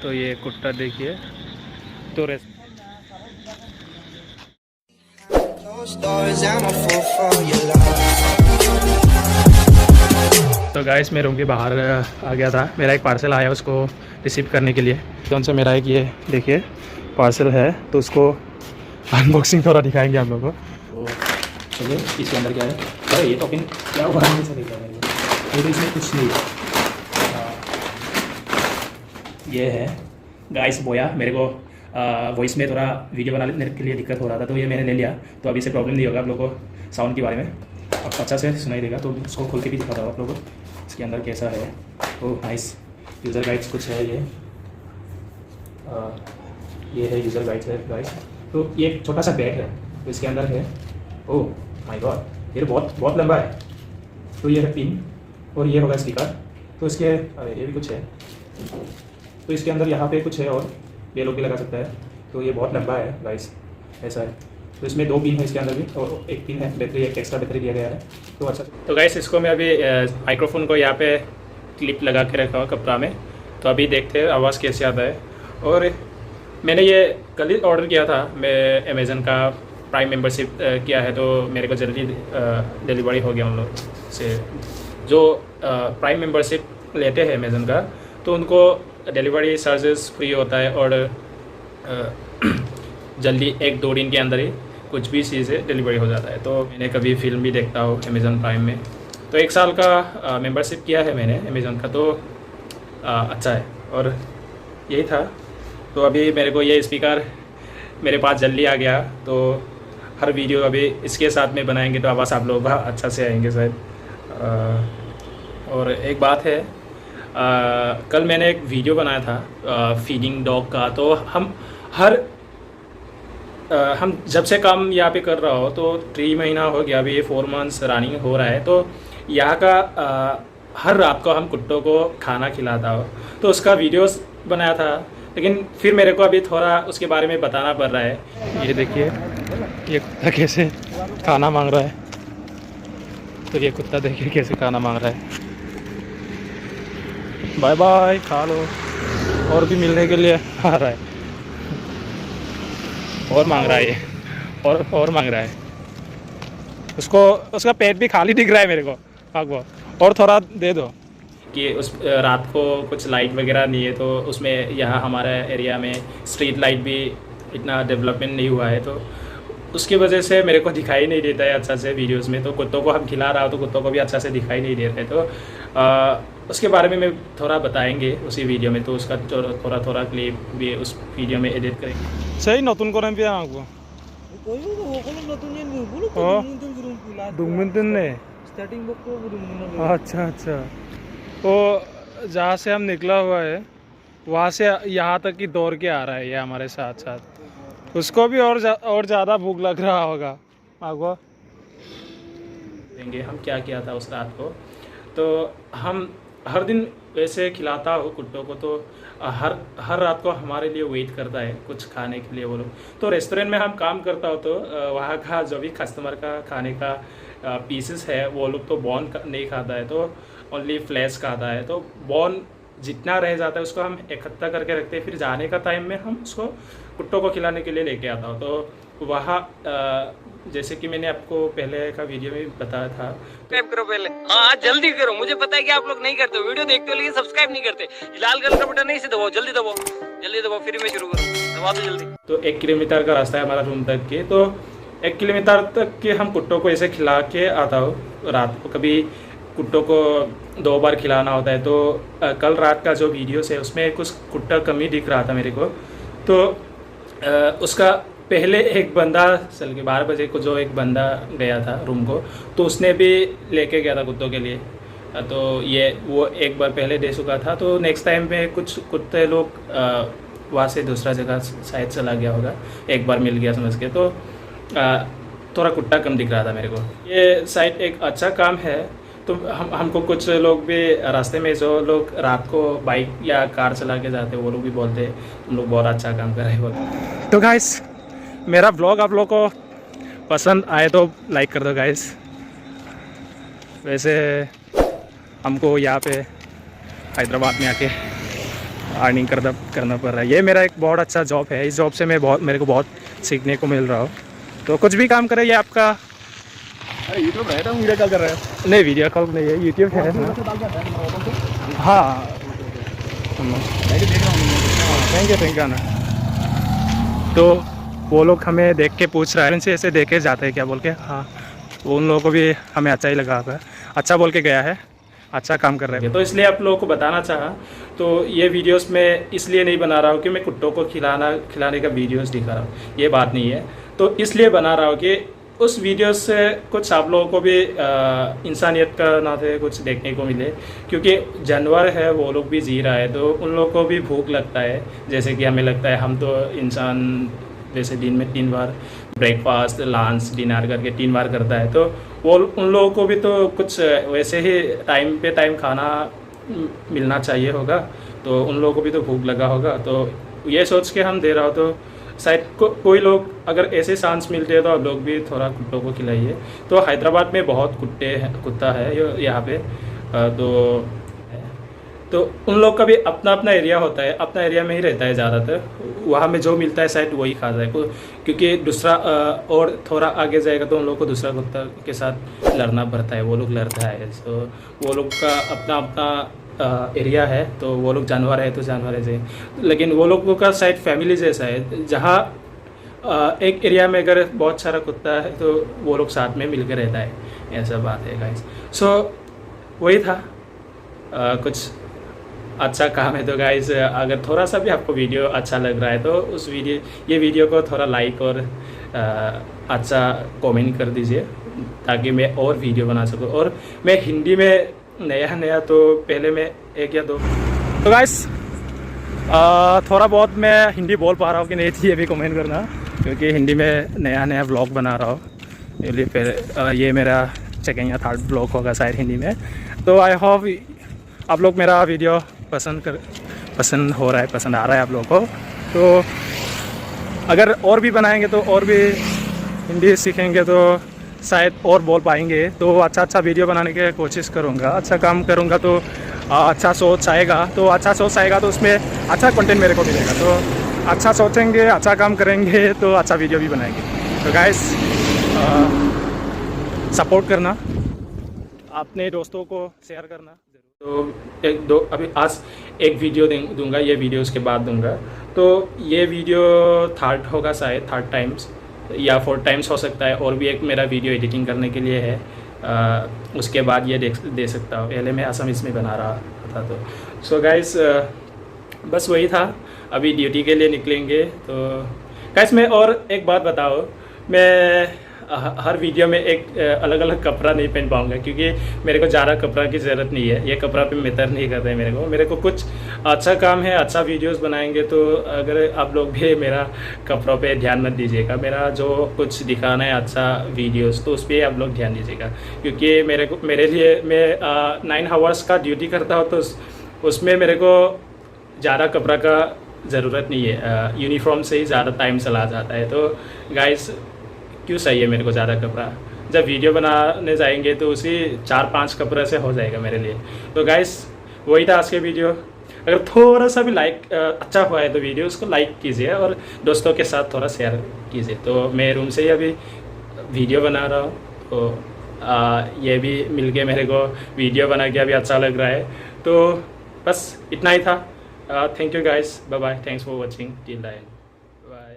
तो ये कुत्ता देखिए तो तो गाइस मैं रूम के बाहर आ गया था। मेरा एक पार्सल आया उसको रिसीव करने के लिए। कौन सा मेरा एक ये देखिए पार्सल है, तो उसको अनबॉक्सिंग थोड़ा दिखाएंगे आप लोगों को। तो चलिए इसके अंदर क्या है। अरे ये टॉपिंग क्या हुआ है, तो इसमें कुछ नहीं ये है गाइस बोया। मेरे को वॉइस में थोड़ा वीडियो बनाने के लिए दिक्कत हो रहा था, तो ये मैंने ले लिया। तो अभी से प्रॉब्लम नहीं होगा आप लोगों को साउंड के बारे में, अब अच्छा से सुनाई देगा। तो उसको खोल के भी दिखाता हूँ आप लोगों को इसके अंदर कैसा है। ओह नाइस, यूज़र गाइड्स कुछ है ये है यूज़र गाइड्स है गाइस। तो ये एक छोटा सा बैग है, तो इसके अंदर है। ओह माय गॉड, ये बहुत लंबा है। तो ये है पिन और ये होगा स्पीकर। तो इसके अरे ये भी कुछ है, तो इसके अंदर यहाँ पे कुछ है और ये लोग भी लगा सकता है। तो ये बहुत लंबा है गाइस, ऐसा है। तो इसमें 2 पिन है इसके अंदर भी, और एक पिन है बैटरी, एक एक्स्ट्रा बैटरी दिया गया है। तो अच्छा, तो गाइस इसको मैं अभी माइक्रोफोन को यहाँ पे क्लिप लगा के रखा हूँ कपड़ा में। तो अभी देखते हैं आवाज़ कैसे आता है। और मैंने ये कल ही ऑर्डर किया था, मैं अमेज़न का प्राइम मेंबरशिप किया है, तो मेरे को जल्दी डिलीवरी हो गया उन लोग से। जो प्राइम मेंबरशिप लेते हैं अमेज़न का, तो उनको डिलीवरी चार्जेस फ्री होता है, और जल्दी 1-2 दिन के अंदर ही कुछ भी चीज़ है डिलीवरी हो जाता है। तो मैंने कभी फिल्म भी देखता हूँ अमेज़न प्राइम में। तो 1 साल का मेंबरशिप किया है मैंने अमेज़न का, तो अच्छा है। और यही था। तो अभी मेरे को ये स्पीकर मेरे पास जल्दी आ गया, तो हर वीडियो अभी इसके साथ में बनाएंगे तो आवाज़ आप लोग अच्छा से आएंगे शायद। और एक बात है, कल मैंने एक वीडियो बनाया था फीडिंग डॉग का। तो हम जब से काम यहाँ पे कर रहा हो, तो 3 महीना हो गया, अभी 4 मंथ्स रनिंग हो रहा है। तो यहाँ का हर रात को हम कुत्तों को खाना खिलाता हो, तो उसका वीडियोस बनाया था। लेकिन फिर मेरे को अभी थोड़ा उसके बारे में बताना पड़ रहा है। ये देखिए ये कुत्ता कैसे खाना मांग रहा है। तो ये कुत्ता देखिए कैसे खाना मांग रहा है। बाय बाय, खा लो। और भी मिलने के लिए आ रहा है, और मांग रहा है ये, और मांग रहा है। उसको उसका पेट भी खाली दिख रहा है मेरे को। भागो और थोड़ा दे दो। कि उस रात को कुछ लाइट वगैरह नहीं है, तो उसमें यहाँ हमारे एरिया में स्ट्रीट लाइट भी इतना डेवलपमेंट नहीं हुआ है, तो उसकी वजह से मेरे को दिखाई नहीं देता है अच्छा से वीडियोस में। तो कुत्तों को हम खिला रहा हो तो कुत्तों को भी अच्छा से दिखाई नहीं दे रहे। तो उसके बारे में मैं थोड़ा बताएंगे उसी वीडियो में, तो उसका थोड़ा क्लिप भी उस वीडियो में एडिट करेंगे। सही नतून करें भी आपको अच्छा अच्छा। तो जहाँ से हम निकला हुआ है वहाँ से यहाँ तक ही दौड़ के आ रहा है ये हमारे साथ साथ। उसको भी और ज़्यादा भूख लग रहा होगा। आगो देंगे हम क्या किया था उस रात को। तो हम हर दिन वैसे खिलाता हो कुत्तों को, तो हर रात को हमारे लिए वेट करता है कुछ खाने के लिए वो लोग। तो रेस्टोरेंट में हम काम करता हो, तो वहाँ का जो भी कस्टमर का खाने का पीसेस है, वो लोग तो बोन नहीं खाता है, तो ओनली फ्लैश खाता है। तो बोन जितना रह जाता है उसको हम इकट्ठा करके रखते हैं, फिर जाने का टाइम में हम उसको कुत्तों को खिलाने के लिए लेके आता हूँ। तो वहाँ जैसे कि मैंने आपको पहले का वीडियो में बताया था, सब्सक्राइब करो पहले। हाँ जल्दी करो, मुझे पता है कि आप लोग नहीं करते हो, वीडियो देखते हो लेकिन सब्सक्राइब नहीं करते। लाल कलर का बटन नहीं से दबाओ, जल्दी दबाओ, फिर मैं शुरू करूँ, दबा दो जल्दी। तो 1 किलोमीटर का रास्ता है हमारा रूम तक के। तो 1 किलोमीटर तक के हम कुत्तों को ऐसे खिला के आता हो रात को। कभी कुत्तों को 2 बार खिलाना होता है। तो कल रात का जो वीडियोस है उसमें कुछ कुत्ता कमी दिख रहा था मेरे को। तो उसका पहले एक बंदा चल के 12 बजे को जो एक बंदा गया था रूम को, तो उसने भी लेके गया था कुत्तों के लिए। तो वो एक बार पहले दे चुका था। तो नेक्स्ट टाइम में कुछ कुत्ते लोग वहाँ से दूसरा जगह शायद चला गया होगा, एक बार मिल गया समझ के। तो थोड़ा कुत्ता कम दिख रहा था मेरे को। ये शायद एक अच्छा काम है। तो हमको कुछ लोग भी रास्ते में जो लोग रात को बाइक या कार चला के जाते हैं, वो लोग भी बोलते हैं तुम लोग बहुत अच्छा काम कर रहे हो। तो गाइस मेरा ब्लॉग आप लोग को पसंद आए तो लाइक कर दो गाइस। वैसे हमको यहाँ पे हैदराबाद में आके अर्निंग करना पड़ रहा है। ये मेरा एक बहुत अच्छा जॉब है, इस जॉब से मेरे को बहुत सीखने को मिल रहा हो। तो कुछ भी काम करे, ये आपका अरे यूट्यूब रहता हूँ, वीडियो कॉल कर रहे हैं? नहीं, वीडियो कॉल नहीं है, यूट्यूब है ना। हाँ थैंक यू ना। तो वो लोग हमें देख के पूछ रहा है, इनसे ऐसे देखे जाते हैं क्या बोल के। हाँ, उन लोगों को भी हमें अच्छा ही लगा है, अच्छा बोल के गया है, अच्छा काम कर रहे हैं। तो इसलिए आप लोगों को बताना चाहा। तो ये वीडियोस मैं इसलिए नहीं बना रहा हूँ कि मैं कुत्तों को खिलाने का वीडियोस दिखा रहा हूँ, ये बात नहीं है। तो इसलिए बना रहा हूँ कि उस वीडियो से कुछ आप लोगों को भी इंसानियत का नाते कुछ देखने को मिले, क्योंकि जानवर है वो लोग भी जी रहा है, तो उन लोगों को भी भूख लगता है जैसे कि हमें लगता है। हम तो इंसान जैसे दिन में 3 बार ब्रेकफास्ट, लंच, डिनर करके 3 बार करता है, तो वो उन लोगों को भी तो कुछ वैसे ही टाइम पे टाइम खाना मिलना चाहिए होगा, तो उन लोगों को भी तो भूख लगा होगा। तो ये सोच के हम दे रहा हो, तो शायद कोई लोग अगर ऐसे चांस मिलते हैं तो आप लोग भी थोड़ा कुत्तों को खिलाइए। तो हैदराबाद में बहुत कुत्ता है यहाँ पे, तो उन लोग का भी अपना अपना एरिया होता है, अपना एरिया में ही रहता है ज़्यादातर। वहाँ में जो मिलता है शायद वही खाता है, क्योंकि दूसरा और थोड़ा आगे जाएगा तो उन लोग को दूसरा कुत्ता के साथ लड़ना पड़ता है, वो लोग लड़ता है। तो वो लोग का अपना अपना एरिया है, तो वो लोग जानवर है तो जानवर है, लेकिन वो लोगों का शायद फैमिली जैसा है, जहाँ एक एरिया में अगर बहुत सारा कुत्ता है तो वो लोग साथ में मिलकर रहता है, ऐसा बात है गाइस। सो वही था, कुछ अच्छा काम है। तो गाइस अगर थोड़ा सा भी आपको वीडियो अच्छा लग रहा है तो ये वीडियो को थोड़ा लाइक और अच्छा कमेंट कर दीजिए, ताकि मैं और वीडियो बना सकूँ। और मैं हिंदी में नया तो पहले मैं 1 या 2 तो गाइस थोड़ा बहुत मैं हिंदी बोल पा रहा हूँ कि नहीं थी, ये भी कमेंट करना, क्योंकि हिंदी में नया व्लॉग बना रहा हूँ। इसलिए फिर ये मेरा 2nd या 3rd व्लॉग होगा शायद हिंदी में। तो आई होप आप लोग मेरा वीडियो पसंद हो रहा है, पसंद आ रहा है आप लोगों को। तो अगर और भी बनाएंगे तो और भी हिंदी सीखेंगे तो शायद और बोल पाएंगे। तो अच्छा वीडियो बनाने की कोशिश करूँगा, अच्छा काम करूँगा तो अच्छा सोच आएगा, तो उसमें अच्छा कंटेंट मेरे को मिलेगा। तो अच्छा सोचेंगे, अच्छा काम करेंगे तो अच्छा वीडियो भी बनाएंगे। तो गाइस सपोर्ट करना, अपने दोस्तों को शेयर करना। तो अभी आज एक वीडियो दूंगा, ये वीडियो उसके बाद दूंगा। तो ये वीडियो 3rd होगा शायद, 3rd टाइम्स या 4th टाइम्स हो सकता है। और भी एक मेरा वीडियो एडिटिंग करने के लिए है, उसके बाद ये दे सकता हूँ। पहले मैं असमीज़ में बना रहा था। तो सो गाइस बस वही था, अभी ड्यूटी के लिए निकलेंगे। तो गाइस मैं और एक बात बताओ, मैं हर वीडियो में एक अलग अलग कपड़ा नहीं पहन पाऊँगा, क्योंकि मेरे को ज़्यादा कपड़ा की ज़रूरत नहीं है। ये कपड़ा पे मैटर नहीं करता है मेरे को कुछ अच्छा काम है, अच्छा वीडियोस बनाएंगे। तो अगर आप लोग भी मेरा कपड़ों पे ध्यान मत दीजिएगा, मेरा जो कुछ दिखाना है अच्छा वीडियोस, तो उस पर आप लोग ध्यान दीजिएगा। क्योंकि मेरे लिए मैं 9 आवर्स का ड्यूटी करता हूँ, तो उसमें मेरे को ज़्यादा कपड़ा का ज़रूरत नहीं है, यूनिफॉर्म से ही ज़्यादा टाइम चला जाता है। तो गाइस क्यों चाहिए मेरे को ज़्यादा कपड़ा, जब वीडियो बनाने जाएंगे तो उसी 4-5 कपड़े से हो जाएगा मेरे लिए। तो गाइस वही था आज के वीडियो। अगर थोड़ा सा भी अच्छा हुआ है तो वीडियो उसको लाइक कीजिए और दोस्तों के साथ थोड़ा शेयर कीजिए। तो मैं रूम से ही अभी वीडियो बना रहा हूँ, तो ये भी मिल के मेरे को वीडियो बना के अभी अच्छा लग रहा है। तो बस इतना ही था। Thank you guys, bye bye, thanks for watching till the end, bye.